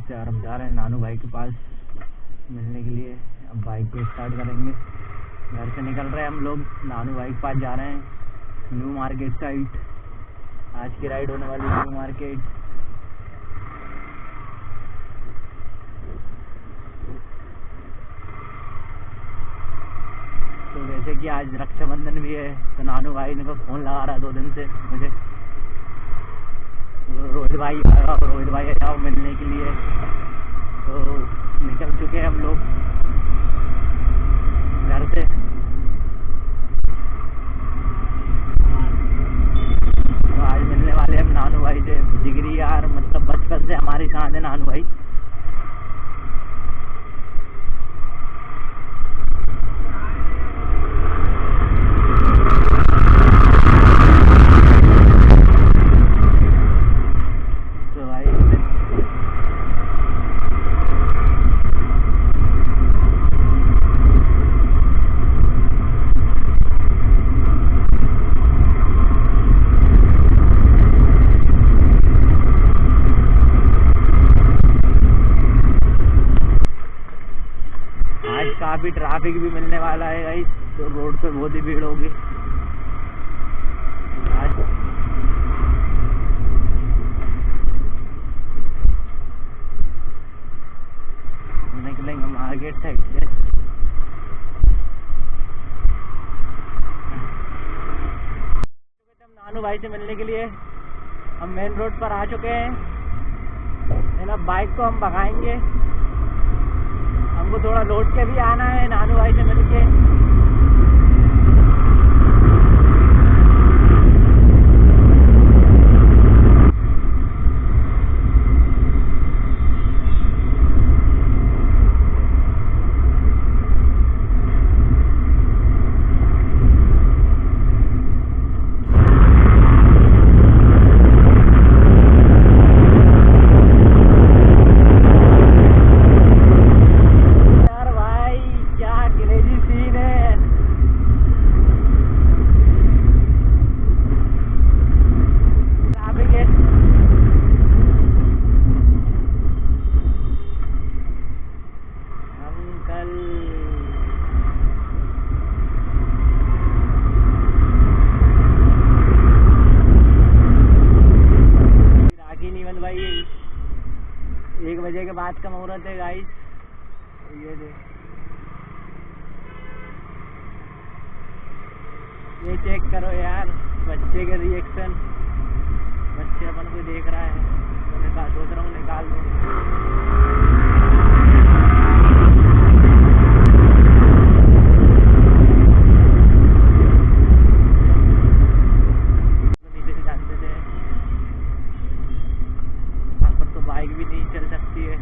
से और हम जा रहे हैं नानू भाई के पास मिलने के लिए। अब बाइक को स्टार्ट करेंगे, घर से निकल रहे हैं हम लोग, नानू भाई के पास जा रहे हैं, न्यू मार्केट साइड। आज की राइड होने वाली न्यू मार्केट। तो वैसे कि आज रक्षाबंधन भी है, तो नानू भाई ने को फ़ोन लगा रहा 2 दिन से मुझे, रोहित भाई आया मिलने के लिए। तो निकल चुके हैं हम लोग घर से। तो आज मिलने वाले हम नानू भाई से, जिगरी यार, मतलब बचपन से हमारे साथ है नानू भाई। काफ़ी ट्रैफिक भी मिलने वाला है गाइस, तो रोड पे बहुत ही भीड़ होगी आज। निकलेंगे मार्केट साइड से। हम नानू भाई से मिलने के लिए हम मेन रोड पर आ चुके हैं। अब बाइक को हम भगाएंगे, हमको थोड़ा लौट के भी आना है नानू भाई से मिलके। भाई 1 बजे के बाद का मुहूर्त है गाइस। ये देख, ये चेक करो यार बच्चे के रिएक्शन। बच्चे अपन को देख रहा है, तो सोच रहा हूँ निकाल दूँ। बाइक भी नहीं चल सकती है,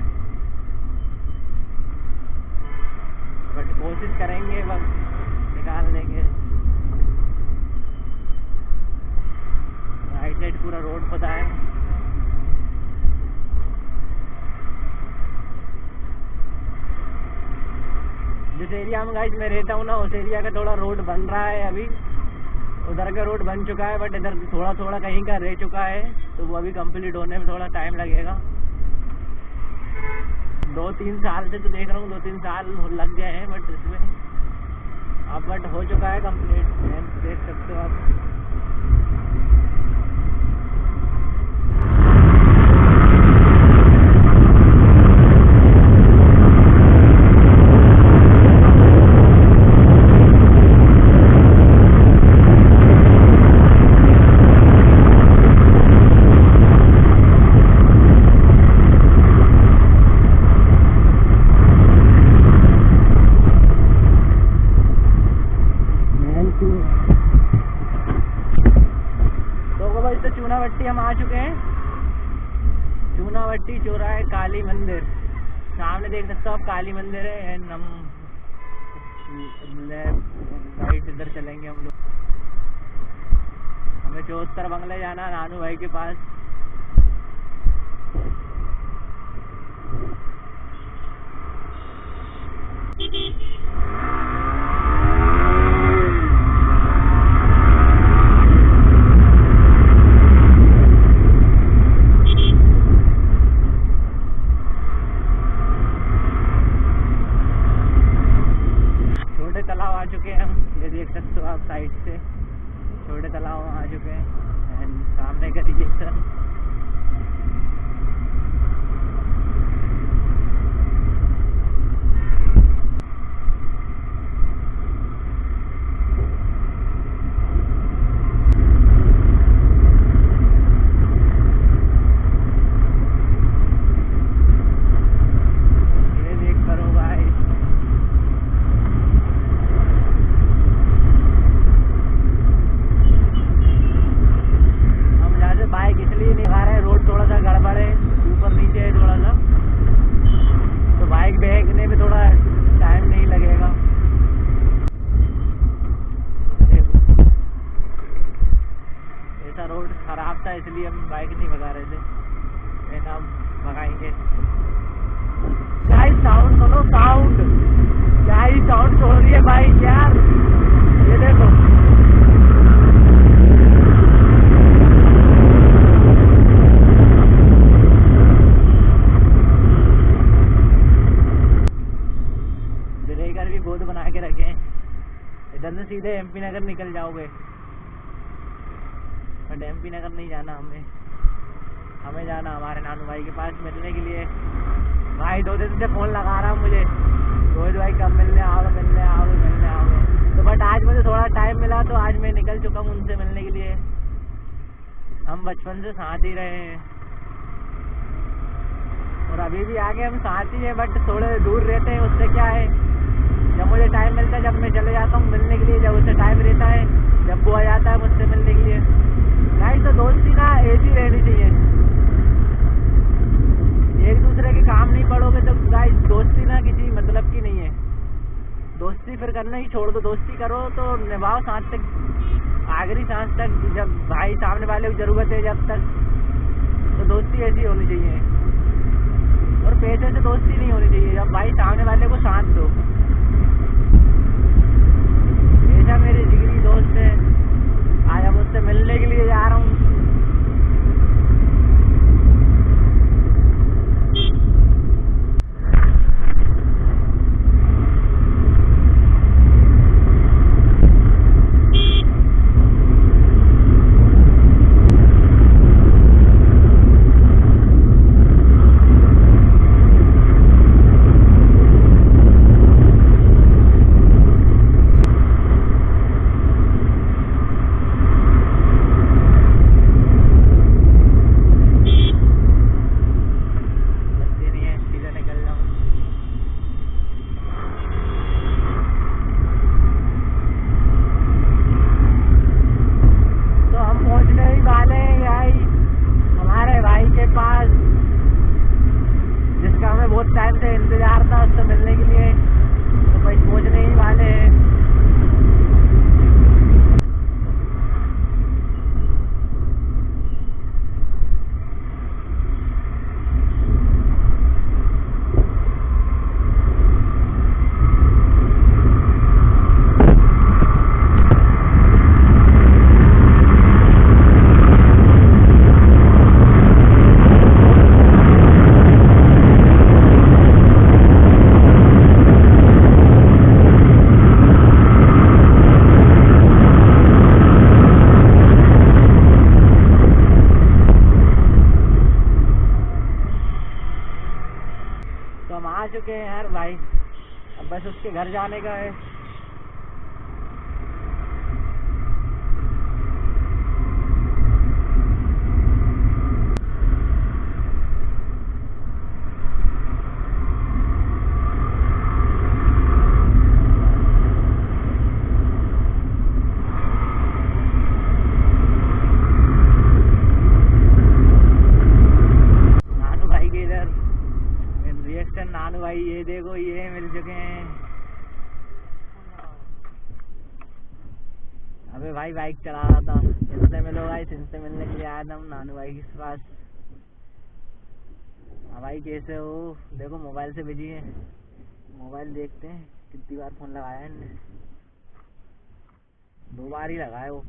बट कोशिश करेंगे, बस निकाल देंगे। राइट साइड पूरा रोड पता है। जिस एरिया में गाइस मैं रहता हूँ ना, उस एरिया का थोड़ा रोड बन रहा है अभी। उधर का रोड बन चुका है, बट इधर थोड़ा थोड़ा कहीं का रह चुका है, तो वो अभी कंप्लीट होने में थोड़ा टाइम लगेगा। 2-3 साल से तो देख रहा हूँ, 2-3 साल लग गए हैं, बट इसमें अब बट हो चुका है कंप्लीट, देख सकते हो आप। तो चूनावट्टी हम आ चुके हैं, चूनावट्टी चौराहे काली मंदिर। सामने देख सकते हो आप काली मंदिर है। एंड हम राइट इधर चलेंगे हम लोग। हमें 74 बंगले जाना नानू भाई के पास। जाके। गाइस साउंड सुनो, साउंड क्या ही साउंड छोड़ रही है बाइक यार, ये देखो। ब्रेकर भी गोद बना के रखे हैं। इधर से सीधे एमपी नगर निकल जाओगे, बट एमपी नगर नहीं जाना हमें जाना हमारे नानू भाई के पास मिलने के लिए। भाई 2 दिन से फोन लगा रहा हूँ मुझे, रोहित भाई कब मिलने आओगे। तो बट आज मुझे थोड़ा टाइम मिला तो आज मैं निकल चुका हूँ उनसे मिलने के लिए। हम बचपन से साथ ही रहे हैं और अभी भी आगे हम साथ ही हैं, बट थोड़े दूर रहते हैं। उससे क्या है, जब मुझे टाइम मिलता है, जब मैं चले जाता हूँ मिलने के लिए, जब उसे टाइम रहता है, जब वो आ जाता है मुझसे मिलने के लिए। गाइस तो दोस्ती ना ऐसी रहनी चाहिए, एक दूसरे के काम नहीं पड़ोगे तो गाइस दोस्ती ना किसी मतलब की नहीं है। दोस्ती फिर करना ही छोड़ दो, दोस्ती करो तो निभाओ साथ तक, आखिरी सांस तक। जब भाई सामने वाले को जरूरत है जब तक, तो दोस्ती ऐसी होनी चाहिए। और पैसे से दोस्ती नहीं होनी चाहिए, जब भाई सामने वाले को साथ दो। ऐसा मेरे जिगरी दोस्त है, आज हम उससे मिलने के लिए जा रहा हूँ। बहुत टाइम से इंतजार था उससे मिलने के लिए, तो भाई पहुंचने ही वाले हैं। तो हम आ चुके हैं यार भाई, अब बस उसके घर जाने का है। नानू भाई ये देखो, ये मिल चुके हैं। अबे भाई बाइक चला रहा था, इनसे मिलो भाई, इनसे मिलने के लिए आया था हम नानू भाई के पास। हाँ भाई कैसे हो? देखो मोबाइल से बिजी है, मोबाइल देखते हैं कितनी बार फोन लगाया है इनने। 2 बार ही लगाया वो।